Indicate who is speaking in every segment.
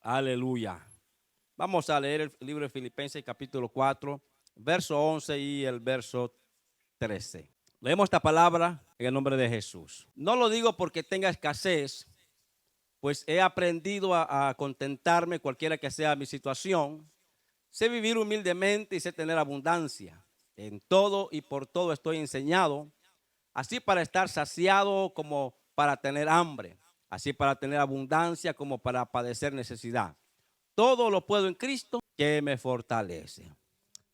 Speaker 1: Aleluya. Vamos a leer el libro de Filipenses capítulo 4, verso 11 y el verso 13. Leemos esta palabra en el nombre de Jesús. No lo digo porque tenga escasez, pues he aprendido a contentarme cualquiera que sea mi situación. Sé vivir humildemente y sé tener abundancia. En todo y por todo estoy enseñado, así para estar saciado como para tener hambre, así para tener abundancia como para padecer necesidad. Todo lo puedo en Cristo que me fortalece.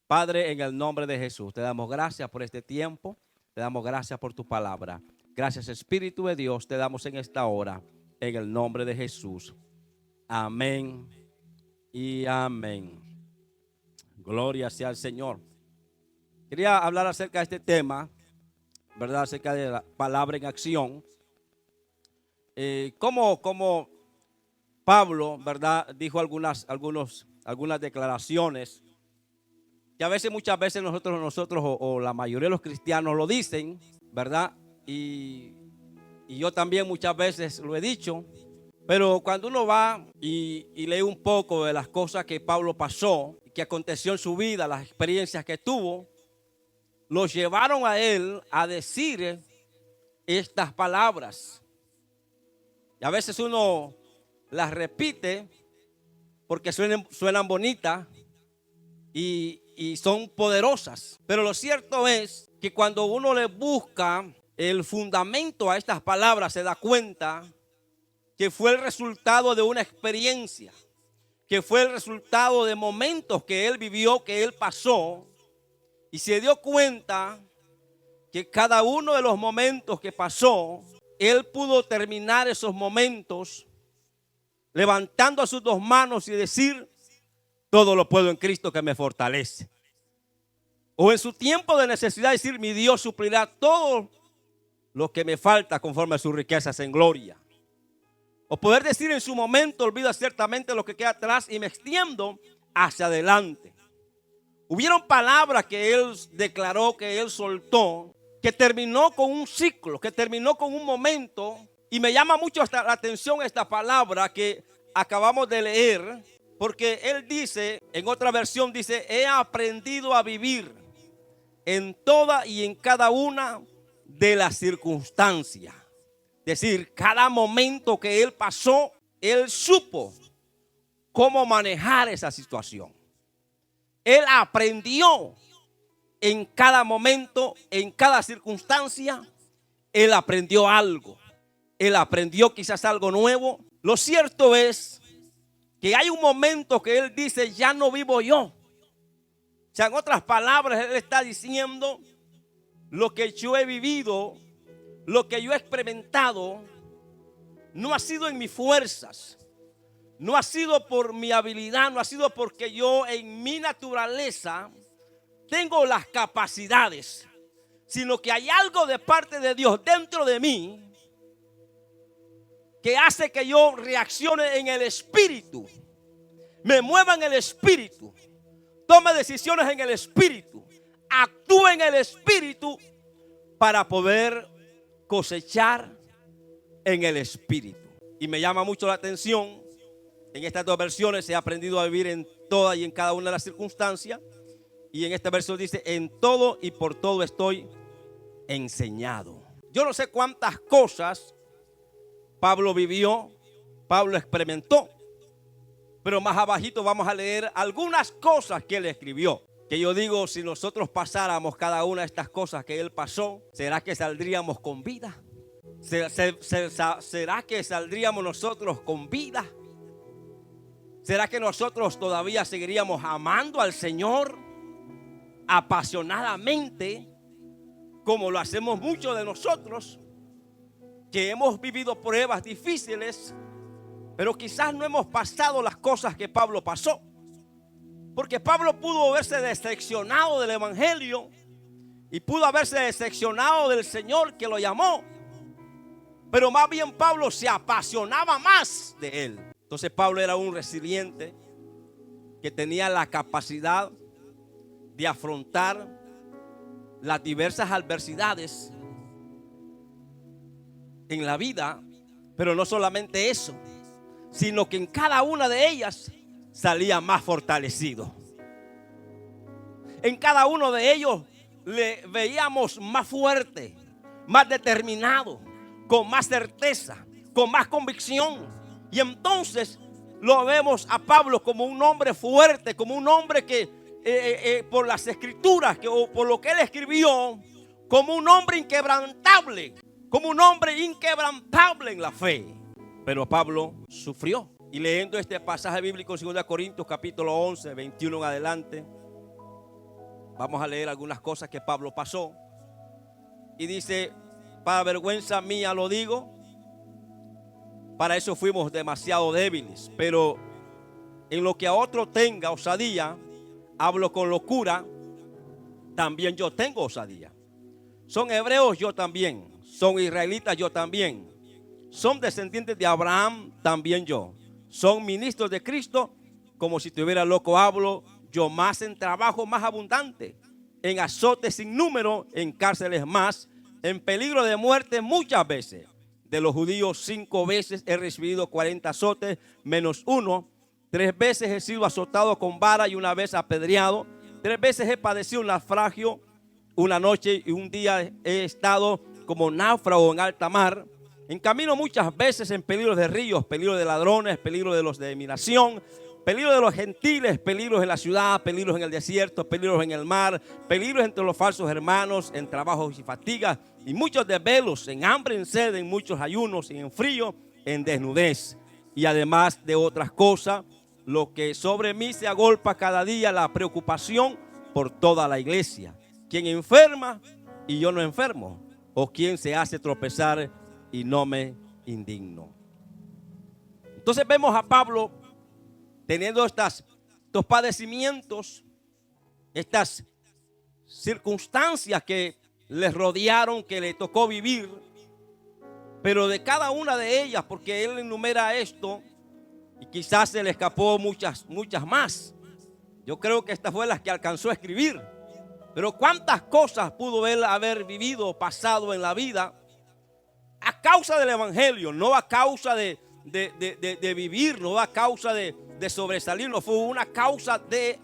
Speaker 1: Padre, en el nombre de Jesús, te damos gracias por este tiempo, te damos gracias por tu palabra. Gracias, Espíritu de Dios, te damos en esta hora, en el nombre de Jesús. Amén y amén. Gloria sea al Señor. Quería hablar acerca de este tema, ¿verdad? Acerca de la palabra en acción. Como Pablo, ¿verdad? Dijo algunas declaraciones que a veces, muchas veces nosotros o la mayoría de los cristianos lo dicen, ¿verdad? Y yo también muchas veces lo he dicho, pero cuando uno va y lee un poco de las cosas que Pablo pasó, que aconteció en su vida, las experiencias que tuvo, los llevaron a él a decir estas palabras. Y a veces uno las repite porque suenan bonitas y son poderosas. Pero lo cierto es que cuando uno le busca el fundamento a estas palabras, se da cuenta que fue el resultado de una experiencia, que fue el resultado de momentos que él vivió, que él pasó, y se dio cuenta que cada uno de los momentos que pasó, él pudo terminar esos momentos levantando sus dos manos y decir: todo lo puedo en Cristo que me fortalece. O en su tiempo de necesidad decir: mi Dios suplirá todo lo que me falta conforme a sus riquezas en gloria. O poder decir en su momento: olvido ciertamente lo que queda atrás y me extiendo hacia adelante. Hubieron palabras que él declaró, que él soltó, que terminó con un ciclo, que terminó con un momento. Y me llama mucho la atención esta palabra que acabamos de leer, porque él dice, en otra versión dice: he aprendido a vivir en toda y en cada una de las circunstancias. Es decir, cada momento que él pasó, él supo cómo manejar esa situación. Él aprendió en cada momento, en cada circunstancia, él aprendió algo. Él aprendió quizás algo nuevo. Lo cierto es que hay un momento que él dice: ya no vivo yo. O sea, en otras palabras, él está diciendo: lo que yo he vivido, lo que yo he experimentado, no ha sido en mis fuerzas, no ha sido por mi habilidad, no ha sido porque yo en mi naturaleza tengo las capacidades, sino que hay algo de parte de Dios dentro de mí que hace que yo reaccione en el espíritu, me mueva en el espíritu, tome decisiones en el espíritu, actúe en el espíritu para poder cosechar en el espíritu. Y me llama mucho la atención, en estas dos versiones: he aprendido a vivir en toda y en cada una de las circunstancias. Y en esta versión dice: en todo y por todo estoy enseñado. Yo no sé cuántas cosas Pablo vivió, Pablo experimentó, pero más abajito vamos a leer algunas cosas que él escribió. Que yo digo, si nosotros pasáramos cada una de estas cosas que él pasó, ¿será que saldríamos con vida? ¿Será que saldríamos nosotros con vida? ¿Será que nosotros todavía seguiríamos amando al Señor apasionadamente, como lo hacemos muchos de nosotros, que hemos vivido pruebas difíciles, pero quizás no hemos pasado las cosas que Pablo pasó? Porque Pablo pudo haberse decepcionado del evangelio y pudo haberse decepcionado del Señor que lo llamó, pero más bien Pablo se apasionaba más de él. Entonces Pablo era un resiliente que tenía la capacidad de afrontar las diversas adversidades en la vida. Pero no solamente eso, sino que en cada una de ellas salía más fortalecido. En cada uno de ellos le veíamos más fuerte, más determinado, con más certeza, con más convicción. Y entonces lo vemos a Pablo como un hombre fuerte, como un hombre que por las escrituras o por lo que él escribió, como un hombre inquebrantable, como un hombre inquebrantable en la fe. Pero Pablo sufrió. Y leyendo este pasaje bíblico en 2 Corintios capítulo 11, 21 en adelante, vamos a leer algunas cosas que Pablo pasó. Y dice: para vergüenza mía lo digo, para eso fuimos demasiado débiles. Pero en lo que a otro tenga osadía, hablo con locura, también yo tengo osadía. Son hebreos, yo también. Son israelitas, yo también. Son descendientes de Abraham, también yo. Son ministros de Cristo, como si estuviera loco hablo, yo más en trabajo más abundante, en azotes sin número, en cárceles más, en peligro de muerte muchas veces. De los judíos 5 veces he recibido 40 azotes, menos uno. 3 veces he sido azotado con vara y una vez apedreado. 3 veces he padecido un naufragio, una noche y un día he estado como náufrago en alta mar. En camino muchas veces en peligro de ríos, peligro de ladrones, peligro de los de mi nación, peligro de los gentiles, peligros en la ciudad, peligros en el desierto, peligros en el mar, peligros entre los falsos hermanos, en trabajos y fatigas, y muchos desvelos, en hambre, en sed, en muchos ayunos, y en frío, en desnudez. Y además de otras cosas, lo que sobre mí se agolpa cada día, la preocupación por toda la iglesia. ¿Quién enferma y yo no enfermo? ¿O quién se hace tropezar y no me indigno? Entonces vemos a Pablo teniendo estos padecimientos, estas circunstancias que les rodearon, que le tocó vivir. Pero de cada una de ellas, porque él enumera esto, y quizás se le escapó muchas más. Yo creo que estas fueron las que alcanzó a escribir. Pero cuántas cosas pudo él haber vivido, pasado en la vida, a causa del evangelio, no a causa de vivir, no a causa de sobresalir, no fue una causa de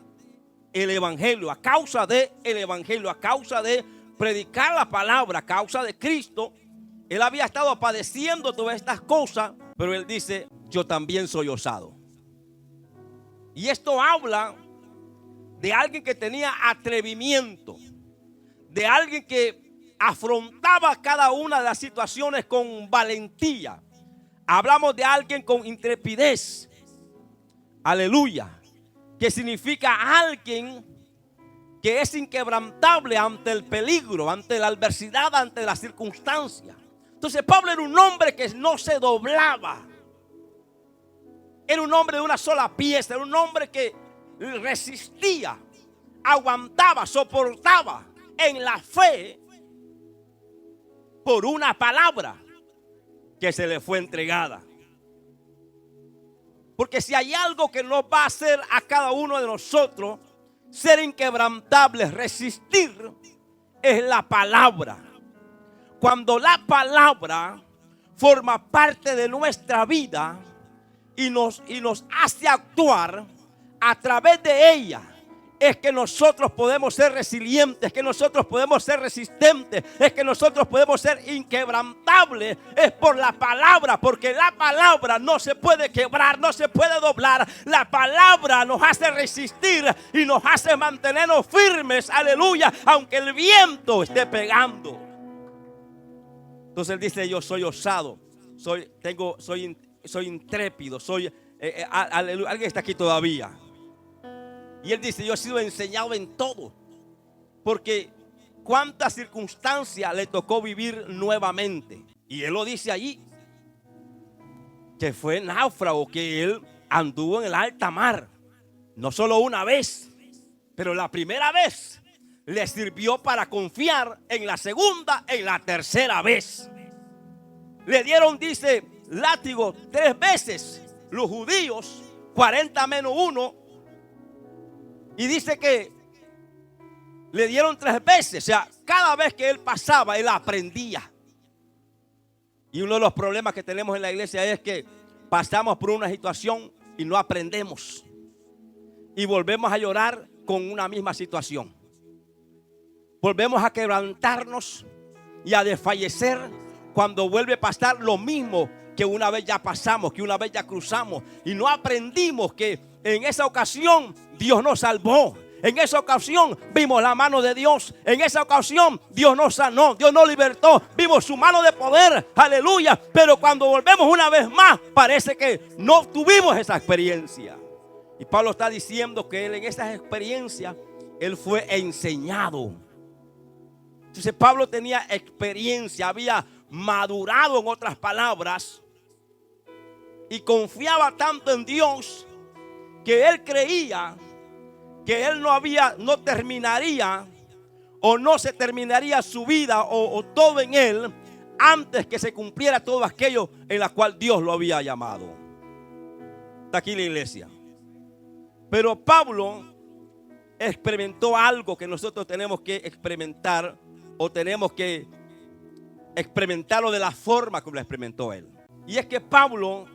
Speaker 1: el evangelio, a causa de el evangelio, a causa de predicar la palabra, a causa de Cristo. Él había estado padeciendo todas estas cosas, pero él dice: yo también soy osado. Y esto habla de alguien que tenía atrevimiento, de alguien que afrontaba cada una de las situaciones con valentía. Hablamos de alguien con intrepidez. Aleluya. Que significa alguien que es inquebrantable ante el peligro, ante la adversidad, ante las circunstancias. Entonces Pablo era un hombre que no se doblaba. Era un hombre de una sola pieza. Era un hombre que resistía, aguantaba, soportaba en la fe por una palabra que se le fue entregada. Porque si hay algo que nos va a hacer a cada uno de nosotros ser inquebrantables, resistir, es la palabra. Cuando la palabra forma parte de nuestra vida y nos hace actuar, a través de ella es que nosotros podemos ser resilientes, que nosotros podemos ser resistentes, es que nosotros podemos ser inquebrantables. Es por la palabra, porque la palabra no se puede quebrar, no se puede doblar. La palabra nos hace resistir y nos hace mantenernos firmes, aleluya, aunque el viento esté pegando. Entonces él dice: yo soy osado, soy intrépido, aleluya. Alguien está aquí todavía. Y él dice: yo he sido enseñado en todo. Porque cuántas circunstancias le tocó vivir nuevamente. Y él lo dice allí, que fue náufrago, que él anduvo en el alta mar. No solo una vez, pero la primera vez le sirvió para confiar. En la segunda, en la tercera vez. Le dieron, dice, látigo 3 veces. Los judíos, 40 menos 1. Y dice que le dieron 3 veces. O sea, cada vez que él pasaba, él aprendía. Y uno de los problemas que tenemos en la iglesia es que pasamos por una situación y no aprendemos. Y volvemos a llorar con una misma situación. Volvemos a quebrantarnos y a desfallecer cuando vuelve a pasar lo mismo que una vez ya pasamos, que una vez ya cruzamos. Y no aprendimos que en esa ocasión Dios nos salvó. En esa ocasión vimos la mano de Dios. En esa ocasión Dios nos sanó, Dios nos libertó. Vimos su mano de poder, aleluya. Pero cuando volvemos una vez más, parece que no tuvimos esa experiencia. Y Pablo está diciendo que él en esas experiencias, él fue enseñado. Entonces Pablo tenía experiencia, había madurado, en otras palabras, y confiaba tanto en Dios que él creía que él no terminaría o no se terminaría su vida o todo en él antes que se cumpliera todo aquello en la cual Dios lo había llamado. Está aquí la iglesia. Pero Pablo experimentó algo que nosotros tenemos que experimentar, o tenemos que experimentarlo de la forma como lo experimentó él. Y es que Pablo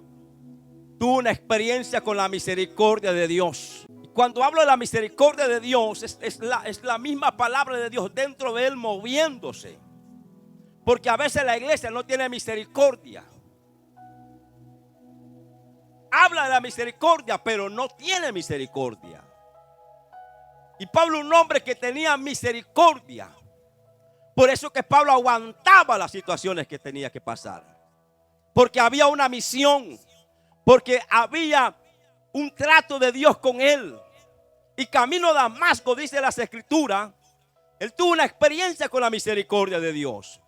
Speaker 1: tuvo una experiencia con la misericordia de Dios. Cuando hablo de la misericordia de Dios, es la misma palabra de Dios dentro de él moviéndose. Porque a veces la iglesia no tiene misericordia. Habla de la misericordia, pero no tiene misericordia. Y Pablo, un hombre que tenía misericordia. Por eso que Pablo aguantaba las situaciones que tenía que pasar. Porque había una misión. Porque había un trato de Dios con él. Y camino a Damasco, dice las escrituras, él tuvo una experiencia con la misericordia de Dios.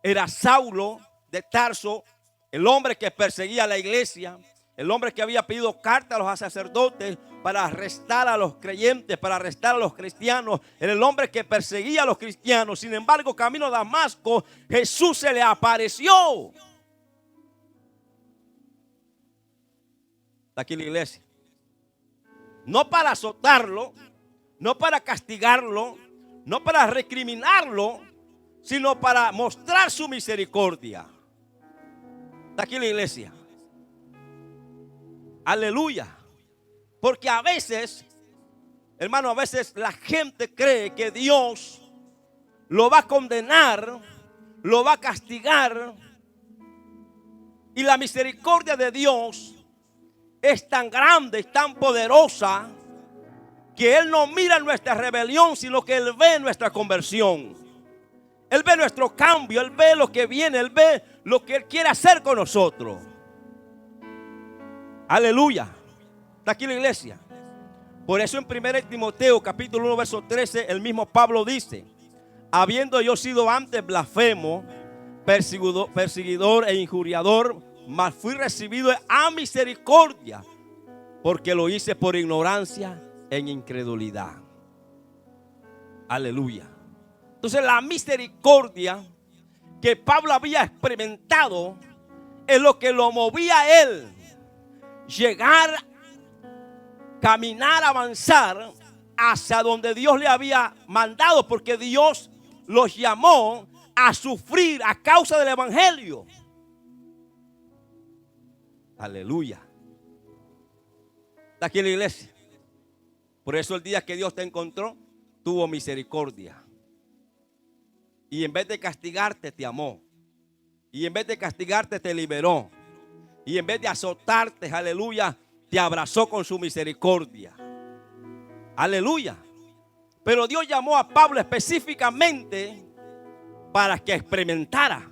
Speaker 1: Era Saulo de Tarso, el hombre que perseguía a la iglesia, el hombre que había pedido cartas a los sacerdotes para arrestar a los creyentes, para arrestar a los cristianos. Era el hombre que perseguía a los cristianos. Sin embargo, camino a Damasco, Jesús se le apareció. Está aquí la iglesia. No para azotarlo, no para castigarlo, no para recriminarlo, sino para mostrar su misericordia. Está aquí la iglesia. Aleluya. Porque a veces, hermano, a veces la gente cree que Dios lo va a condenar, lo va a castigar. Y la misericordia de Dios es tan grande, es tan poderosa, que Él no mira nuestra rebelión, sino que Él ve nuestra conversión. Él ve nuestro cambio, Él ve lo que viene, Él ve lo que Él quiere hacer con nosotros. Aleluya. Está aquí la iglesia. Por eso en 1 Timoteo capítulo 1 verso 13 el mismo Pablo dice: habiendo yo sido antes blasfemo, perseguidor e injuriador, mas fui recibido a misericordia, porque lo hice por ignorancia en incredulidad. Aleluya. Entonces la misericordia que Pablo había experimentado es lo que lo movía a él llegar, caminar, avanzar hacia donde Dios le había mandado, porque Dios los llamó a sufrir a causa del evangelio. Aleluya. Está aquí en la iglesia. Por eso el día que Dios te encontró, tuvo misericordia. Y en vez de castigarte, te amó. Y en vez de castigarte, te liberó. Y en vez de azotarte, aleluya, te abrazó con su misericordia. Aleluya. Pero Dios llamó a Pablo específicamente para que experimentara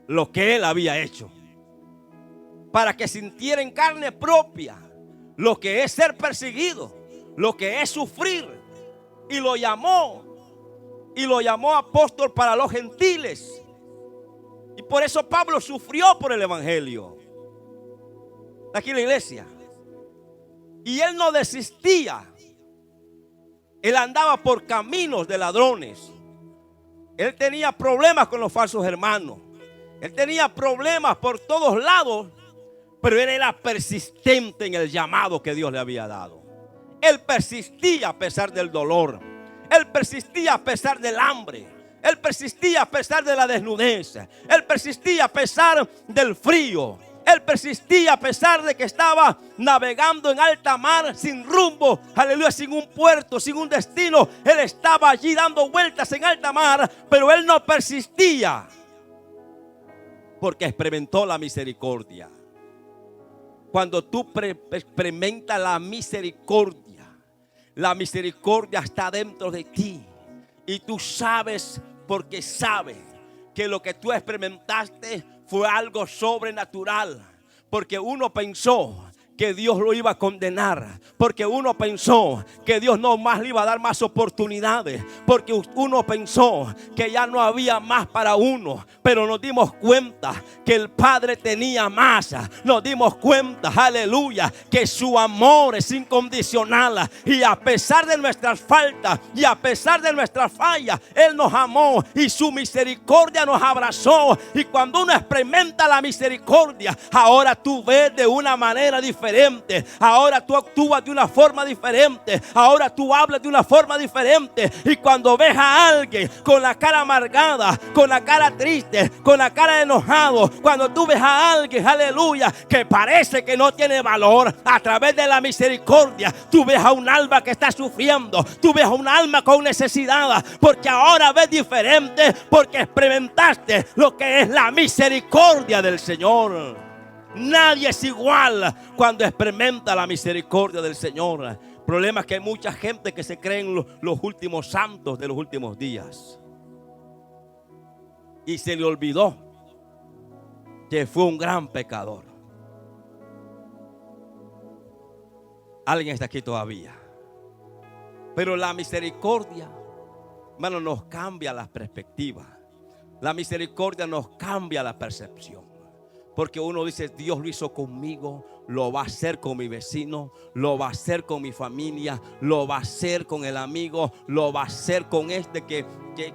Speaker 1: lo que él había hecho. Para que sintiera en carne propia lo que es ser perseguido, lo que es sufrir. Y lo llamó apóstol para los gentiles. Y por eso Pablo sufrió por el evangelio. Está aquí la iglesia. Y él no desistía. Él andaba por caminos de ladrones. Él tenía problemas con los falsos hermanos. Él tenía problemas por todos lados. Pero él era persistente en el llamado que Dios le había dado. Él persistía a pesar del dolor. Él persistía a pesar del hambre. Él persistía a pesar de la desnudez. Él persistía a pesar del frío. Él Él persistía a pesar de que estaba navegando en alta mar, sin rumbo, aleluya, sin un puerto, sin un destino. Él estaba allí dando vueltas en alta mar, pero él no persistía porque experimentó la misericordia. Cuando tú experimentas la misericordia está dentro de ti. Y tú sabes, porque sabes que lo que tú experimentaste fue algo sobrenatural. Porque uno pensó que Dios lo iba a condenar, porque uno pensó que Dios no más le iba a dar más oportunidades, porque uno pensó que ya no había más para uno, pero nos dimos cuenta que el Padre tenía más. Nos dimos cuenta, aleluya, que su amor es incondicional, y a pesar de nuestras faltas y a pesar de nuestras fallas, Él nos amó y su misericordia nos abrazó. Y cuando uno experimenta la misericordia, ahora tú ves de una manera diferente. Ahora tú actúas de una forma diferente. Ahora tú hablas de una forma diferente. Y cuando ves a alguien con la cara amargada, con la cara triste, con la cara enojado, cuando tú ves a alguien, aleluya, que parece que no tiene valor, a través de la misericordia tú ves a un alma que está sufriendo, tú ves a un alma con necesidad, porque ahora ves diferente, porque experimentaste lo que es la misericordia del Señor. Nadie es igual cuando experimenta la misericordia del Señor. El problema es que hay mucha gente que se creen los últimos santos de los últimos días. Y se le olvidó que fue un gran pecador. Alguien está aquí todavía. Pero la misericordia, hermano, nos cambia la perspectiva. La misericordia nos cambia la percepción. Porque uno dice, Dios lo hizo conmigo, lo va a hacer con mi vecino, lo va a hacer con mi familia, lo va a hacer con el amigo, lo va a hacer con este que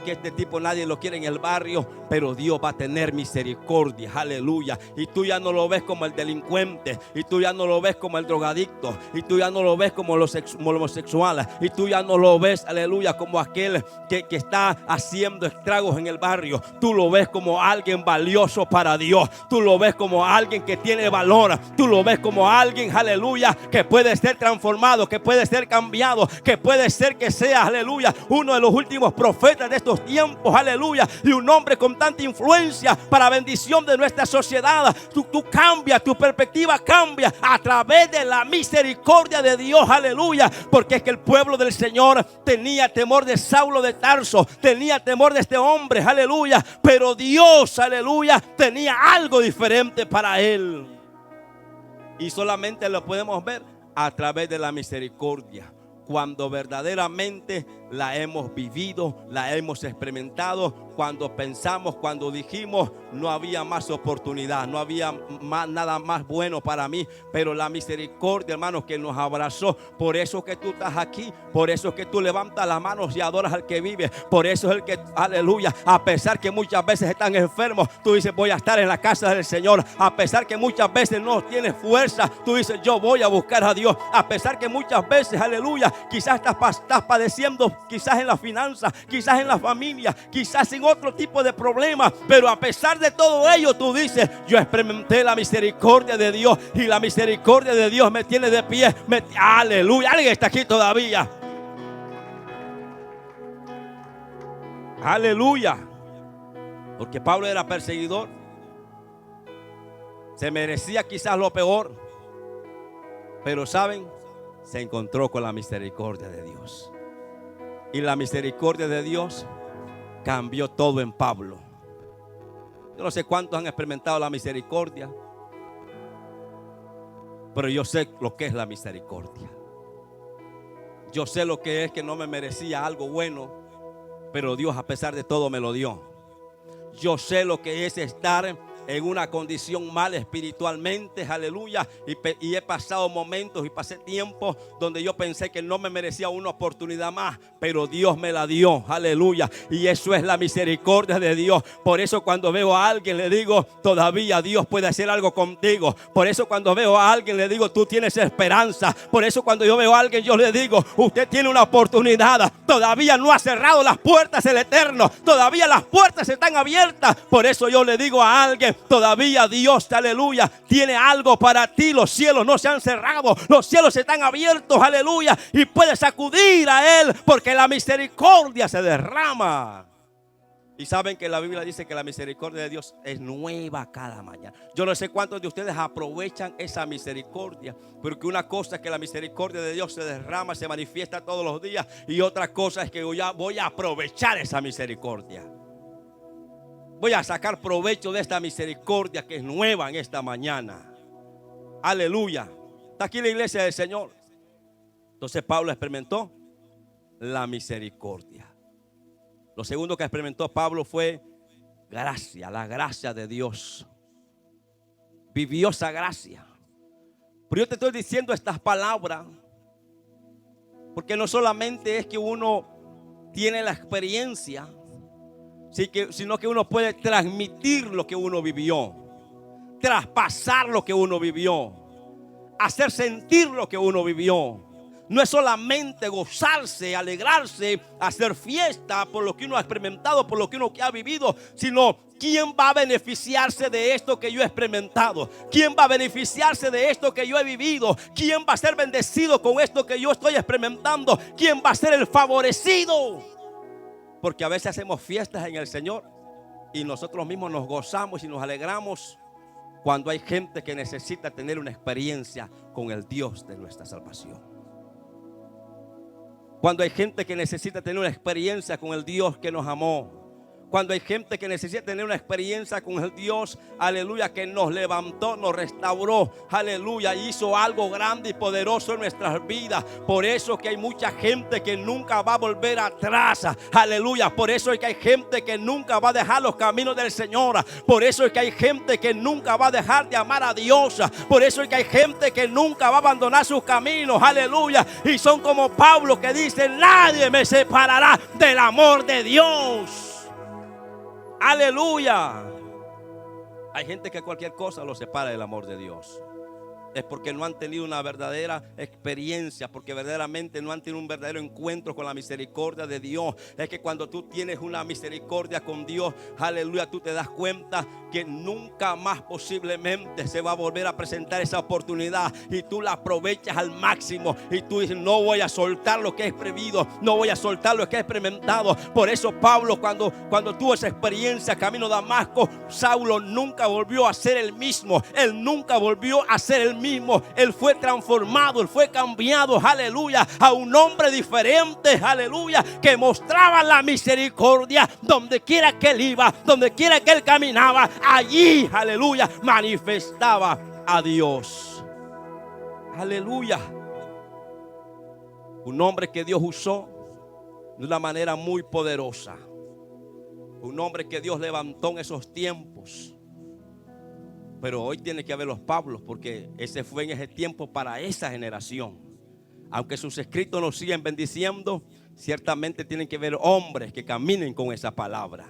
Speaker 1: este tipo nadie lo quiere en el barrio, pero Dios va a tener misericordia, aleluya. Y tú ya no lo ves como el delincuente, y tú ya no lo ves como el drogadicto, y tú ya no lo ves como los homosexuales, y tú ya no lo ves, aleluya, como aquel que está haciendo estragos en el barrio. Tú lo ves como alguien valioso para Dios, tú lo ves como alguien que tiene valor, tú lo ves como alguien, aleluya, que puede ser transformado, que puede ser cambiado, que puede ser que sea, aleluya, uno de los últimos profetas de estos tiempos, aleluya, y un hombre con tanta influencia para bendición de nuestra sociedad. Tú cambias, tu perspectiva cambia a través de la misericordia de Dios, aleluya, porque es que el pueblo del Señor tenía temor de Saulo de Tarso, tenía temor de este hombre, aleluya, pero Dios, aleluya, tenía algo diferente para él. Y solamente lo podemos ver a través de la misericordia, cuando verdaderamente la hemos vivido, la hemos experimentado, cuando pensamos, cuando dijimos no había más oportunidad, no había nada más bueno para mí, pero la misericordia, hermanos, que nos abrazó. Por eso que tú estás aquí, por eso que tú levantas las manos y adoras al que vive, por eso es el que, aleluya, a pesar que muchas veces están enfermos, tú dices voy a estar en la casa del Señor. A pesar que muchas veces no tienes fuerza, tú dices yo voy a buscar a Dios. A pesar que muchas veces, aleluya, quizás estás padeciendo, quizás en la finanza, quizás en la familia, quizás en otro tipo de problemas, pero a pesar de todo ello tú dices yo experimenté la misericordia de Dios, y la misericordia de Dios me tiene de pie. Aleluya, alguien está aquí todavía. Aleluya. Porque Pablo era perseguidor, se merecía quizás lo peor, pero saben, se encontró con la misericordia de Dios. Y la misericordia de Dios cambió todo en Pablo. Yo no sé cuántos han experimentado la misericordia, pero yo sé lo que es la misericordia. Yo sé lo que es que no me merecía algo bueno, pero Dios a pesar de todo me lo dio. Yo sé lo que es estar en una condición mal espiritualmente, aleluya, y he pasado momentos y pasé tiempos donde yo pensé que no me merecía una oportunidad más, pero Dios me la dio, aleluya, y eso es la misericordia de Dios. Por eso cuando veo a alguien le digo, todavía Dios puede hacer algo contigo. Por eso cuando veo a alguien le digo, tú tienes esperanza. Por eso cuando yo veo a alguien yo le digo, usted tiene una oportunidad, todavía no ha cerrado las puertas el Eterno, todavía las puertas están abiertas. Por eso yo le digo a alguien, Todavía Dios, aleluya, tiene algo para ti. Los cielos no se han cerrado, los cielos están abiertos, aleluya, y puedes acudir a Él porque la misericordia se derrama. Y saben que la Biblia dice que la misericordia de Dios es nueva cada mañana. Yo no sé cuántos de ustedes aprovechan esa misericordia, pero que una cosa es que la misericordia de Dios se derrama, se manifiesta todos los días, y otra cosa es que voy a aprovechar esa misericordia. Voy a sacar provecho de esta misericordia que es nueva en esta mañana. Aleluya. Está aquí la iglesia del Señor. Entonces Pablo experimentó la misericordia. Lo segundo que experimentó Pablo fue gracia, la gracia de Dios. Vivió esa gracia. Pero yo te estoy diciendo estas palabras porque no solamente es que uno tiene la experiencia, sino que uno puede transmitir lo que uno vivió, traspasar lo que uno vivió, hacer sentir lo que uno vivió. No es solamente gozarse, alegrarse, hacer fiesta por lo que uno ha experimentado, por lo que uno ha vivido, sino ¿quién va a beneficiarse de esto que yo he experimentado? ¿Quién va a beneficiarse de esto que yo he vivido? ¿Quién va a ser bendecido con esto que yo estoy experimentando? ¿Quién va a ser el favorecido? Porque a veces hacemos fiestas en el Señor y nosotros mismos nos gozamos y nos alegramos cuando hay gente que necesita tener una experiencia con el Dios de nuestra salvación. Cuando hay gente que necesita tener una experiencia con el Dios que nos amó. Cuando hay gente que necesita tener una experiencia con el Dios, aleluya, que nos levantó, nos restauró, aleluya, hizo algo grande y poderoso en nuestras vidas. Por eso que hay mucha gente que nunca va a volver atrás, aleluya. Por eso es que hay gente que nunca va a dejar los caminos del Señor. Por eso es que hay gente que nunca va a dejar de amar a Dios. Por eso es que hay gente que nunca va a abandonar sus caminos, aleluya. Y son como Pablo que dice: nadie me separará del amor de Dios. Aleluya. Hay gente que cualquier cosa lo separa del amor de Dios. Es porque no han tenido una verdadera experiencia, porque verdaderamente no han tenido un verdadero encuentro con la misericordia de Dios. Es que cuando tú tienes una misericordia con Dios, aleluya, tú te das cuenta que nunca más posiblemente se va a volver a presentar esa oportunidad, y tú la aprovechas al máximo y tú dices: no voy a soltar lo que he vivido, no voy a soltar lo que he experimentado. Por eso Pablo, cuando tuvo esa experiencia camino a Damasco, Saulo nunca volvió a ser el mismo. Él nunca volvió a ser el mismo. Él fue transformado, él fue cambiado, aleluya, a un hombre diferente, aleluya, que mostraba la misericordia donde quiera que él iba, donde quiera que él caminaba. Allí, aleluya, manifestaba a Dios. Aleluya. Un hombre que Dios usó de una manera muy poderosa. Un hombre que Dios levantó en esos tiempos. Pero hoy tiene que haber los Pablos, porque ese fue en ese tiempo para esa generación. Aunque sus escritos nos siguen bendiciendo, ciertamente tienen que haber hombres que caminen con esa palabra.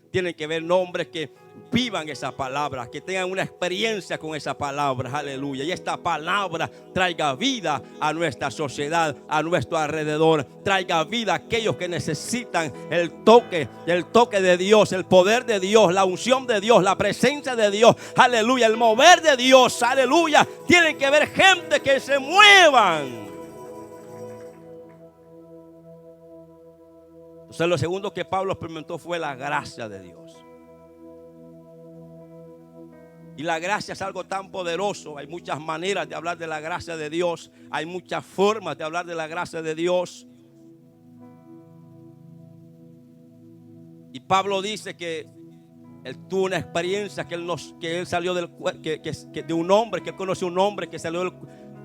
Speaker 1: Tienen que haber hombres que vivan esa palabra, que tengan una experiencia con esa palabra, aleluya. Y esta palabra traiga vida a nuestra sociedad, a nuestro alrededor. Traiga vida a aquellos que necesitan el toque de Dios, el poder de Dios, la unción de Dios, la presencia de Dios, aleluya, el mover de Dios, aleluya. Tienen que haber gente que se muevan. Entonces, lo segundo que Pablo experimentó fue la gracia de Dios. Y la gracia es algo tan poderoso. Hay muchas maneras de hablar de la gracia de Dios. Hay muchas formas de hablar de la gracia de Dios. Y Pablo dice que él tuvo una experiencia, que él salió de un hombre, que él conoció un hombre que salió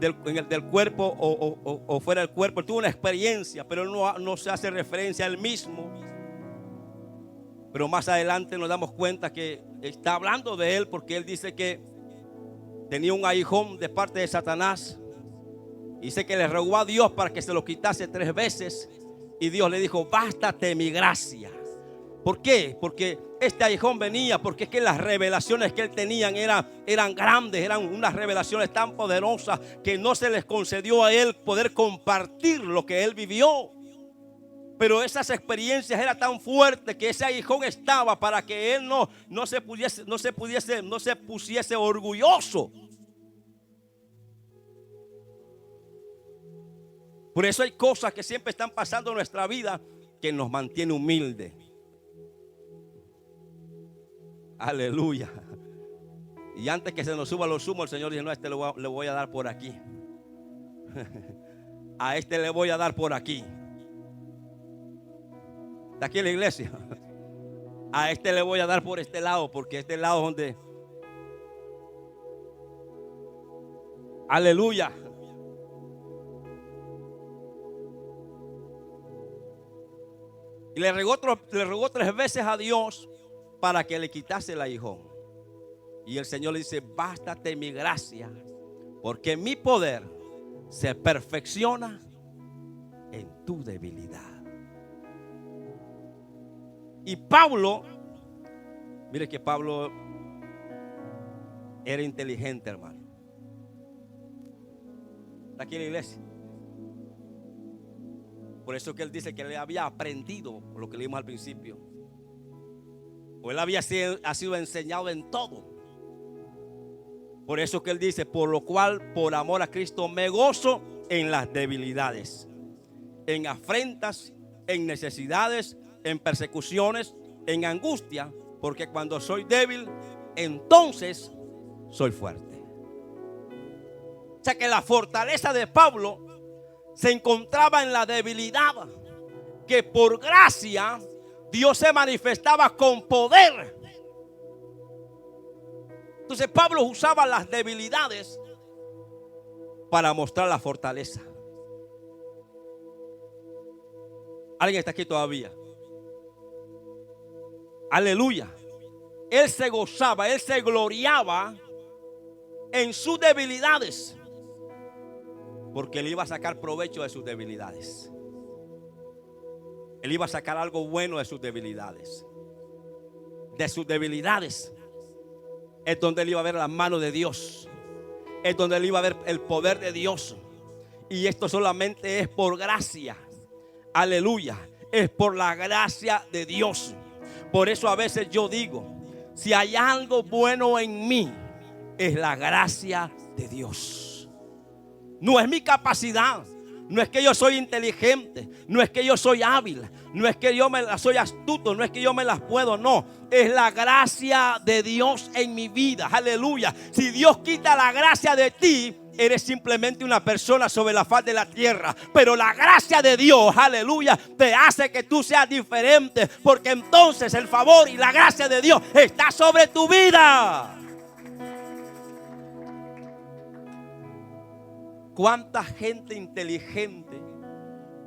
Speaker 1: del cuerpo o fuera del cuerpo. Él tuvo una experiencia, pero no se hace referencia a él mismo. Pero más adelante nos damos cuenta que está hablando de él, porque él dice que tenía un aguijón de parte de Satanás. Dice que le rogó a Dios para que se lo quitase 3 veces, y Dios le dijo: bástate mi gracia. ¿Por qué? Porque este aguijón venía, porque es que las revelaciones que él tenía eran grandes, eran unas revelaciones tan poderosas que no se les concedió a él poder compartir lo que él vivió. Pero esas experiencias eran tan fuertes que ese aguijón estaba para que él no se pusiese orgulloso. Por eso hay cosas que siempre están pasando en nuestra vida que nos mantiene humildes. Aleluya. Y antes que se nos suba los humos, el Señor dice: no, a este le voy a dar por aquí. A este le voy a dar por aquí. Está aquí en la iglesia. A este le voy a dar por este lado, porque este lado es donde... Aleluya. Y le rogó 3 veces a Dios para que le quitase el aguijón. Y el Señor le dice: bástate mi gracia, porque mi poder se perfecciona en tu debilidad. Y Pablo, mire que Pablo era inteligente, hermano. Está aquí en la iglesia. Por eso que él dice que él había aprendido lo que leímos al principio. O él ha sido enseñado en todo. Por eso que él dice: por lo cual, por amor a Cristo, me gozo en las debilidades, en afrentas, en necesidades, en persecuciones, en angustia, porque cuando soy débil, entonces soy fuerte. O sea que la fortaleza de Pablo se encontraba en la debilidad, que por gracia Dios se manifestaba con poder. Entonces Pablo usaba las debilidades para mostrar la fortaleza. ¿Alguien está aquí todavía? Aleluya. Él se gozaba, él se gloriaba en sus debilidades, porque él iba a sacar provecho de sus debilidades. Él iba a sacar algo bueno de sus debilidades. De sus debilidades es donde él iba a ver la mano de Dios. Es donde él iba a ver el poder de Dios. Y esto solamente es por gracia. Aleluya. Es por la gracia de Dios. Por eso a veces yo digo: si hay algo bueno en mí, es la gracia de Dios. No es mi capacidad. No es que yo soy inteligente. No es que yo soy hábil. No es que yo soy astuto. No es que yo me las puedo. No. Es la gracia de Dios en mi vida. Aleluya. Si Dios quita la gracia de ti, eres simplemente una persona sobre la faz de la tierra. Pero la gracia de Dios, aleluya, te hace que tú seas diferente. Porque entonces el favor y la gracia de Dios está sobre tu vida. ¿Cuánta gente inteligente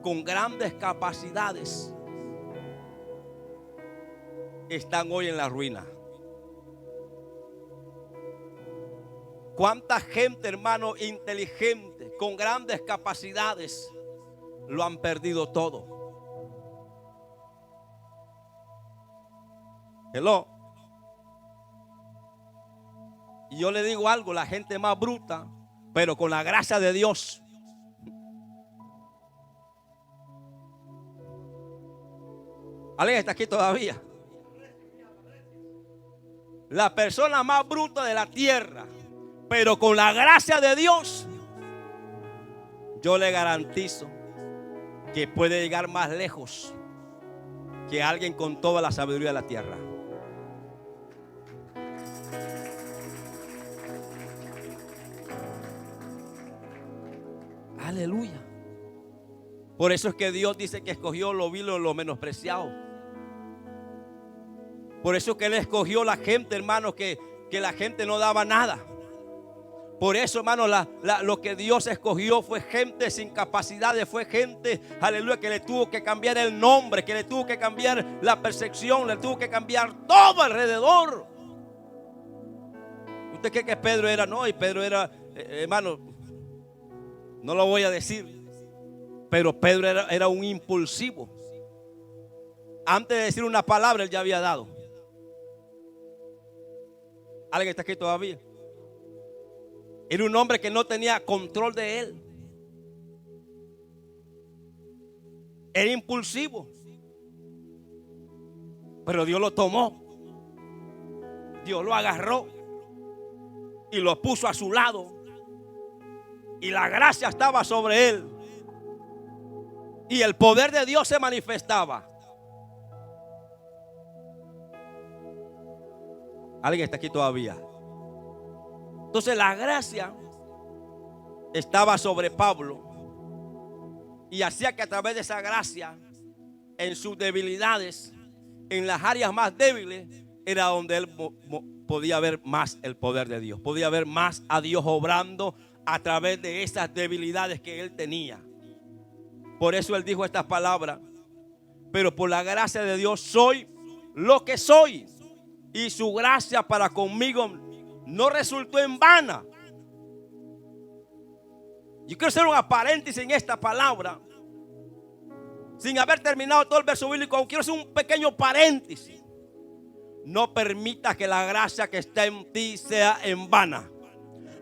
Speaker 1: con grandes capacidades están hoy en la ruina? ¿Cuánta gente, hermano, inteligente con grandes capacidades lo han perdido todo? Hello. Y yo le digo algo: la gente más bruta, pero con la gracia de Dios, ¿alguien está aquí todavía? La persona más bruta de la tierra, pero con la gracia de Dios, yo le garantizo que puede llegar más lejos que alguien con toda la sabiduría de la tierra. Aleluya. Por eso es que Dios dice que escogió lo vil y lo menospreciado. Por eso es que Él escogió la gente, hermano, que la gente no daba nada. Por eso, hermano, lo que Dios escogió fue gente sin capacidades. Fue gente, aleluya, que le tuvo que cambiar el nombre, que le tuvo que cambiar la percepción, le tuvo que cambiar todo alrededor. ¿Usted cree que Pedro era? No, y Pedro era, hermano, no lo voy a decir, pero Pedro era un impulsivo. Antes de decir una palabra, él ya había dado. ¿Alguien está aquí todavía? Era un hombre que no tenía control de él. Era impulsivo. Pero Dios lo tomó. Dios lo agarró y lo puso a su lado. Y la gracia estaba sobre él. Y el poder de Dios se manifestaba. ¿Alguien está aquí todavía? Entonces la gracia estaba sobre Pablo. Y hacía que a través de esa gracia, en sus debilidades, en las áreas más débiles, era donde él podía ver más el poder de Dios. Podía ver más a Dios obrando a través de esas debilidades que él tenía. Por eso él dijo estas palabras: pero por la gracia de Dios soy lo que soy, y su gracia para conmigo no resultó en vana. Yo quiero hacer un paréntesis en esta palabra. Sin haber terminado todo el verso bíblico, quiero hacer un pequeño paréntesis. No permita que la gracia que está en ti sea en vana.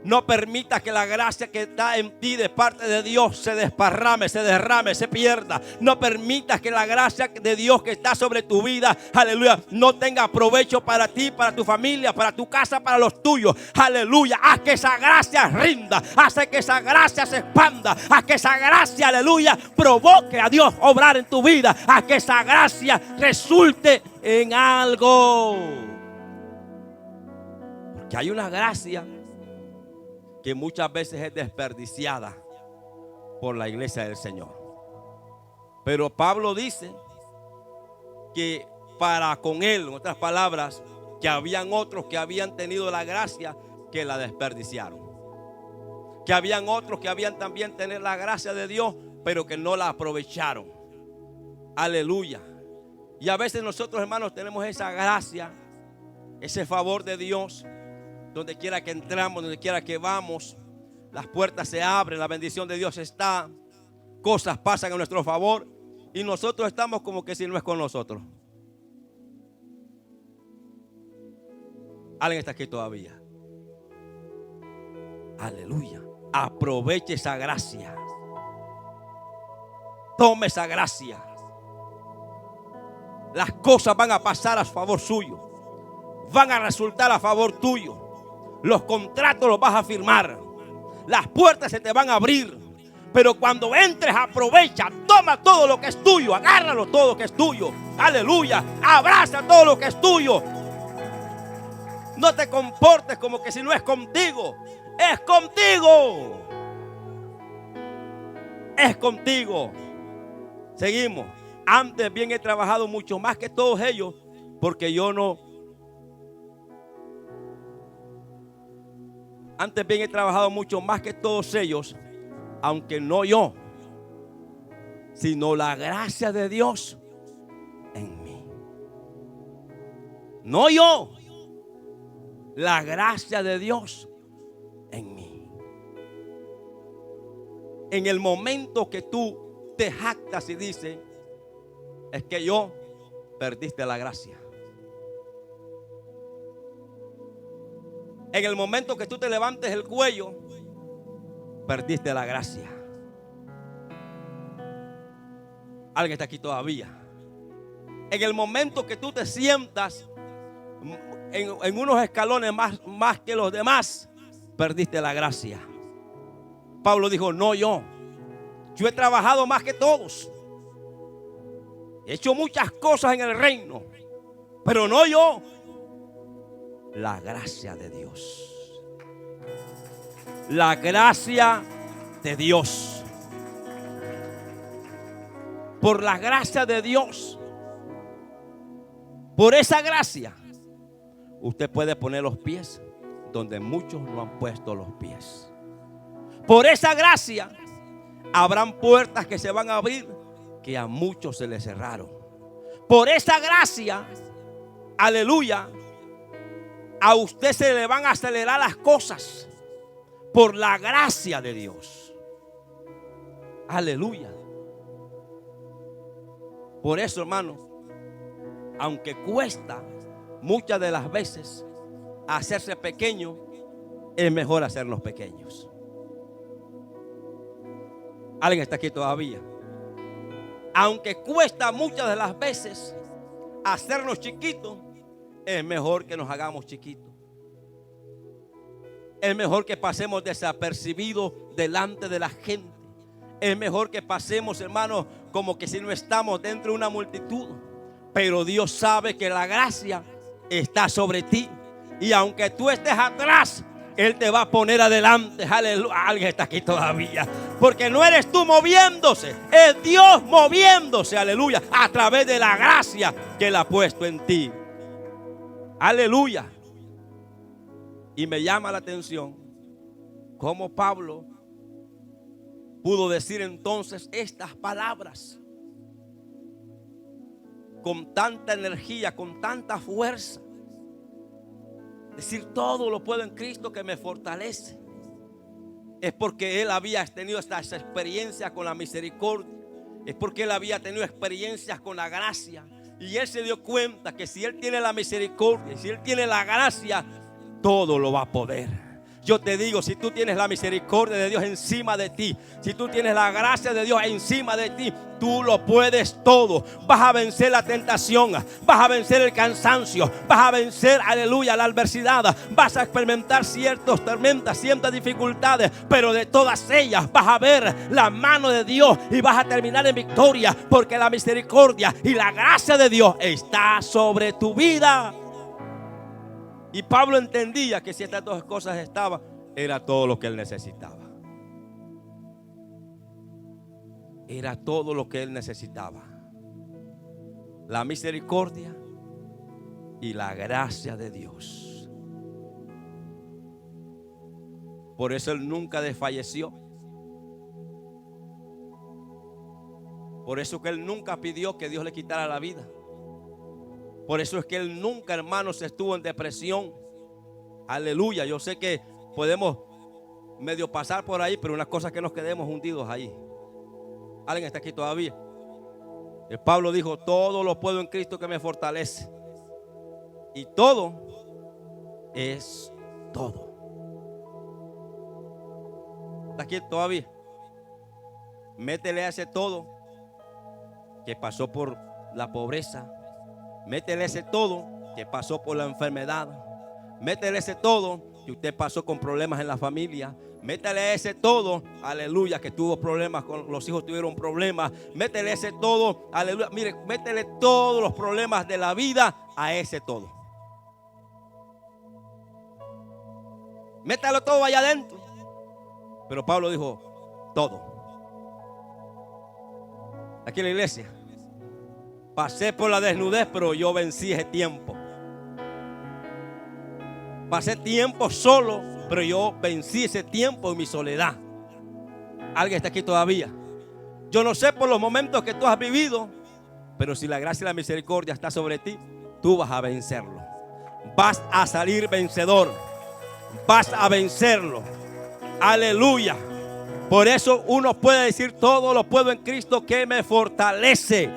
Speaker 1: No permita que la gracia que está en ti de parte de Dios se desparrame, se derrame, se pierda. No permitas que la gracia de Dios que está sobre tu vida, aleluya, no tenga provecho para ti, para tu familia, para tu casa, para los tuyos. Aleluya, haz que esa gracia rinda, hace que esa gracia se expanda, haz que esa gracia, aleluya, provoque a Dios obrar en tu vida, haz que esa gracia resulte en algo. Porque hay una gracia que muchas veces es desperdiciada por la iglesia del Señor. Pero Pablo dice que para con él, en otras palabras, que habían otros que habían tenido la gracia que la desperdiciaron. Que habían otros que habían también tenido la gracia de Dios, pero que no la aprovecharon. Aleluya. Y a veces nosotros, hermanos, tenemos esa gracia, ese favor de Dios. Donde quiera que entramos, donde quiera que vamos, las puertas se abren, la bendición de Dios está, cosas pasan a nuestro favor y nosotros estamos como que si no es con nosotros. ¿Alguien está aquí todavía? Aleluya. Aproveche esa gracia. Tome esa gracia. Las cosas van a pasar a favor suyo. Van a resultar a favor tuyo. Los contratos los vas a firmar. Las puertas se te van a abrir. Pero cuando entres, aprovecha. Toma todo lo que es tuyo. Agárralo todo lo que es tuyo. Aleluya. Abraza todo lo que es tuyo. No te comportes como que si no es contigo. Es contigo. Es contigo. Seguimos. Antes bien he trabajado mucho más que todos ellos, porque yo no. Antes bien he trabajado mucho más que todos ellos, aunque no yo, sino la gracia de Dios en mí. No yo, la gracia de Dios en mí. En el momento que tú te jactas y dices, es que yo perdiste la gracia. En el momento que tú te levantes el cuello, perdiste la gracia. Alguien está aquí todavía. En el momento que tú te sientas en unos escalones más que los demás, perdiste la gracia. Pablo dijo, no yo he trabajado más que todos. He hecho muchas cosas en el reino, pero no yo. La gracia de Dios. La gracia de Dios. Por la gracia de Dios. Por esa gracia, usted puede poner los pies donde muchos no han puesto los pies. Por esa gracia, habrán puertas que se van a abrir que a muchos se les cerraron. Por esa gracia, aleluya, a usted se le van a acelerar las cosas por la gracia de Dios. Aleluya. Por eso, hermano, aunque cuesta muchas de las veces hacerse pequeño, es mejor hacernos pequeños. ¿Alguien está aquí todavía? aunque cuesta muchas de las veces hacernos chiquitos, es mejor que nos hagamos chiquitos. Es mejor que pasemos desapercibidos delante de la gente. Es mejor que pasemos, hermanos, como que si no estamos dentro de una multitud. Pero Dios sabe que la gracia está sobre ti. Y aunque tú estés atrás, Él te va a poner adelante. Aleluya. Alguien está aquí todavía. Porque no eres tú moviéndose, es Dios moviéndose, aleluya, a través de la gracia que Él ha puesto en ti. Aleluya. Y me llama la atención cómo Pablo pudo decir entonces estas palabras con tanta energía, con tanta fuerza. Decir todo lo puedo en Cristo que me fortalece. Es porque él había tenido estas experiencias con la misericordia. Es porque él había tenido experiencias con la gracia. Y él se dio cuenta que si él tiene la misericordia, si él tiene la gracia, todo lo va a poder. Yo te digo, si tú tienes la misericordia de Dios encima de ti, si tú tienes la gracia de Dios encima de ti, tú lo puedes todo. Vas a vencer la tentación, vas a vencer el cansancio, vas a vencer, aleluya, la adversidad. Vas a experimentar ciertas tormentas, ciertas dificultades, pero de todas ellas vas a ver la mano de Dios y vas a terminar en victoria, porque la misericordia y la gracia de Dios está sobre tu vida. Y Pablo entendía que si estas dos cosas estaban, era todo lo que él necesitaba. Era todo lo que él necesitaba. La misericordia y la gracia de Dios. Por eso él nunca desfalleció. Por eso que él nunca pidió que Dios le quitara la vida. Por eso es que él nunca, hermanos, estuvo en depresión. Aleluya. Yo sé que podemos medio pasar por ahí, pero una cosa es que nos quedemos hundidos ahí. ¿Alguien está aquí todavía? El Pablo dijo: todo lo puedo en Cristo que me fortalece. Y todo es todo. ¿Está aquí todavía? Métele a ese todo que pasó por la pobreza. Métele ese todo que pasó por la enfermedad. Métele ese todo que usted pasó con problemas en la familia. Métele ese todo, aleluya, que tuvo problemas con los hijos, tuvieron problemas. Métele ese todo, aleluya. Mire, métele todos los problemas de la vida a ese todo. Métalo todo allá adentro. Pero Pablo dijo: todo. Aquí en la iglesia. Pasé por la desnudez, pero yo vencí ese tiempo. Pasé tiempo solo, pero yo vencí ese tiempo en mi soledad. Alguien está aquí todavía. Yo no sé por los momentos que tú has vivido, pero si la gracia y la misericordia está sobre ti, tú vas a vencerlo. Vas a salir vencedor. Vas a vencerlo. Aleluya. Por eso uno puede decir: todo lo puedo en Cristo que me fortalece.